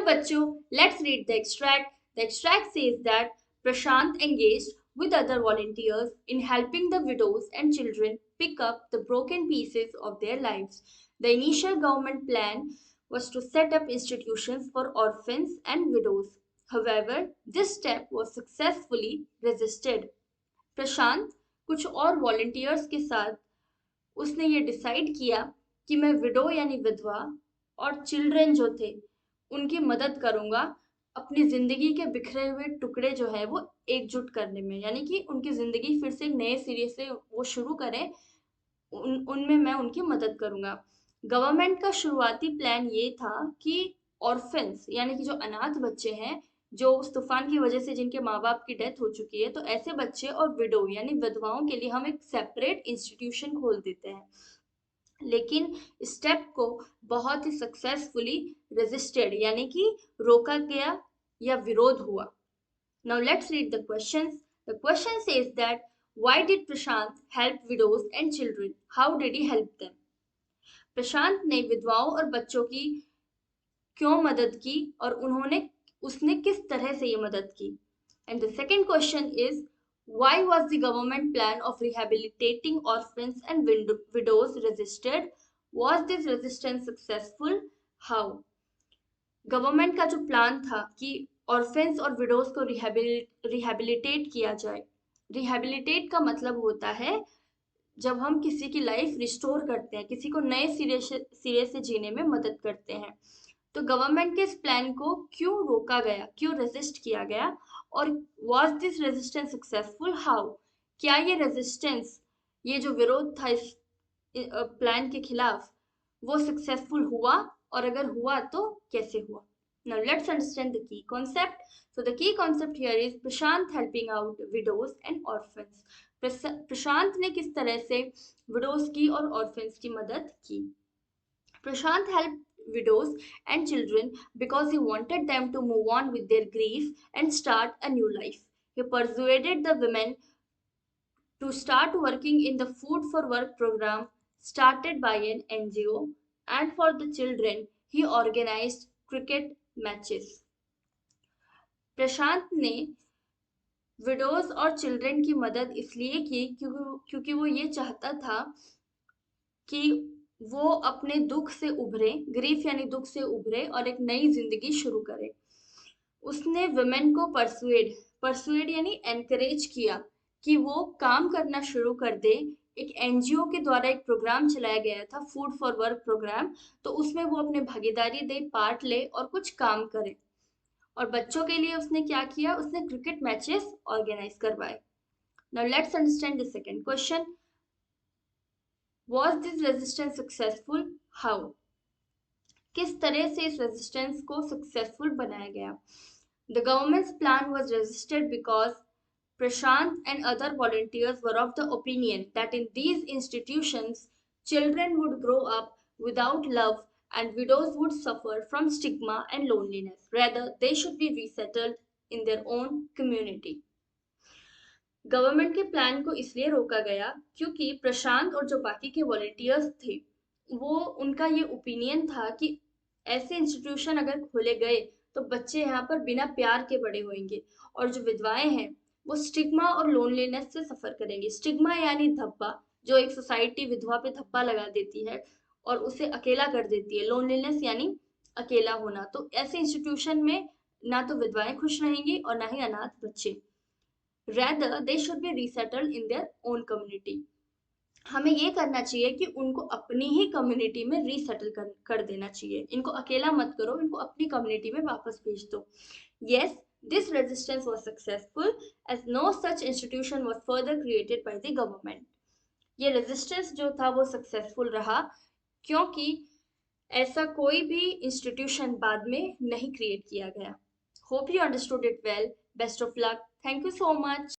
बच्चों, let's read the extract. The extract says that Prashant engaged with other volunteers in helping the widows and children pick up the broken pieces of their lives. The initial government plan was to set up institutions for orphans and widows. However, this step was successfully resisted. प्रशांत कुछ और volunteers के साथ उसने ये decide किया कि मैं window यानी विधवा और चिल्ड्रन जो थे उनकी मदद करूंगा अपनी जिंदगी के बिखरे हुए टुकड़े जो है वो एकजुट करने में, यानी कि उनकी जिंदगी फिर से एक नए सिरे से वो शुरू करें, उनमें मैं उनकी मदद करूंगा। गवर्नमेंट का शुरुआती प्लान ये था कि ऑर्फन्स यानी कि जो अनाथ बच्चे हैं, जो उस तूफान की वजह से जिनके माँ बाप की डेथ हो चुकी है, तो ऐसे बच्चे और विडो यानी विधवाओं के लिए हम एक सेपरेट इंस्टीट्यूशन खोल देते हैं। लेकिन स्टेप को बहुत ही सक्सेसफुली रेजिस्टेड यानी कि रोका गया या विरोध हुआ। Now let's read the questions. The question says that why did Prashant help widows and children, how did he help them. Prashant ने विधवाओं और बच्चों की क्यों मदद की और उसने किस तरह से ये मदद की। And the second question is why was the government plan of rehabilitating orphans and widows resisted? Was this resistance successful? How? Government का जो प्लान था कि ऑर्फेंस और विडोज को रिहेबिलिटेट किया जाए। रिहेबिलिटेट का मतलब होता है जब हम किसी की लाइफ रिस्टोर करते हैं, किसी को नए सिरे से जीने में मदद करते हैं। तो गवर्नमेंट के इस प्लान को क्यों रोका गया, क्यों रेजिस्ट किया गया, और was this resistance successful? How? क्या ये रेजिस्टेंस, ये जो विरोध था इस प्लान के खिलाफ, वो सक्सेसफुल हुआ, और अगर हुआ तो कैसे हुआ। Now let's understand the key concept. So the key concept here is Prashant helping out widows and orphans. प्रशांत ने किस तरह से विडोज की और ऑर्फेंस की मदद की। प्रशांत helped widows and children because he wanted them to move on with their grief and start a new life. He persuaded the women to start working in the Food for Work program started by an NGO, and for the children, he organized cricket matches. प्रशांत ने widows और children की मदद इसलिए की क्योंकि वो ये चाहता था कि वो अपने दुख से उभरे, ग्रीफ यानी दुख से उभरे और एक नई जिंदगी शुरू करे। उसने वुमेन को परसुएड यानी एनकरेज किया कि वो काम करना शुरू कर दे। एक एनजीओ के द्वारा एक प्रोग्राम चलाया गया था, फूड फॉर वर्क प्रोग्राम, तो उसमें वो अपने भागीदारी दे, पार्ट ले और कुछ काम करे। और बच्चों के लिए उसने क्या किया, उसने क्रिकेट मैचेस ऑर्गेनाइज करवाए। Now let's understand the second question, was this resistance successful? How? किस तरह से इस रेजिस्टेंस को सक्सेसफुल बनाया गया। The government's plan was resisted because Prashant and other volunteers were of the opinion that in these institutions, children would grow up without love and widows would suffer from stigma and loneliness. Rather, they should be resettled in their own community. Government के plan को इसलिए रोका गया क्योंकि प्रशांत और जो बाकी के वॉलंटियर्स थे, वो उनका ये ओपिनियन था कि ऐसे इंस्टीट्यूशन अगर खोले गए तो बच्चे यहाँ पर बिना प्यार के बड़े होंगे, और जो विधवाएं हैं वो स्टिग्मा और लोनलीनेस से सफर करेंगी। स्टिग्मा यानी धब्बा, जो एक सोसाइटी विधवा पे धब्बा लगा देती है और उसे अकेला कर देती है। लोनलीनेस यानी अकेला होना। तो ऐसे इंस्टीट्यूशन में ना तो विधवाएं खुश रहेंगी और ना ही अनाथ बच्चे। Rather, they should be resettled in their own community. हमें ये करना चाहिए कि उनको अपनी ही कम्युनिटी में रीसेटल कर देना चाहिए। इनको अकेला मत करो, इनको अपनी कम्युनिटी में वापस भेज दो। Yes, this resistance was successful as no such institution was further created by the government. ये रेजिस्टेंस जो था वो सक्सेसफुल रहा क्योंकि ऐसा कोई भी इंस्टीट्यूशन बाद में नहीं क्रिएट किया गया। Hope you understood it well. Best of luck. Thank you so much.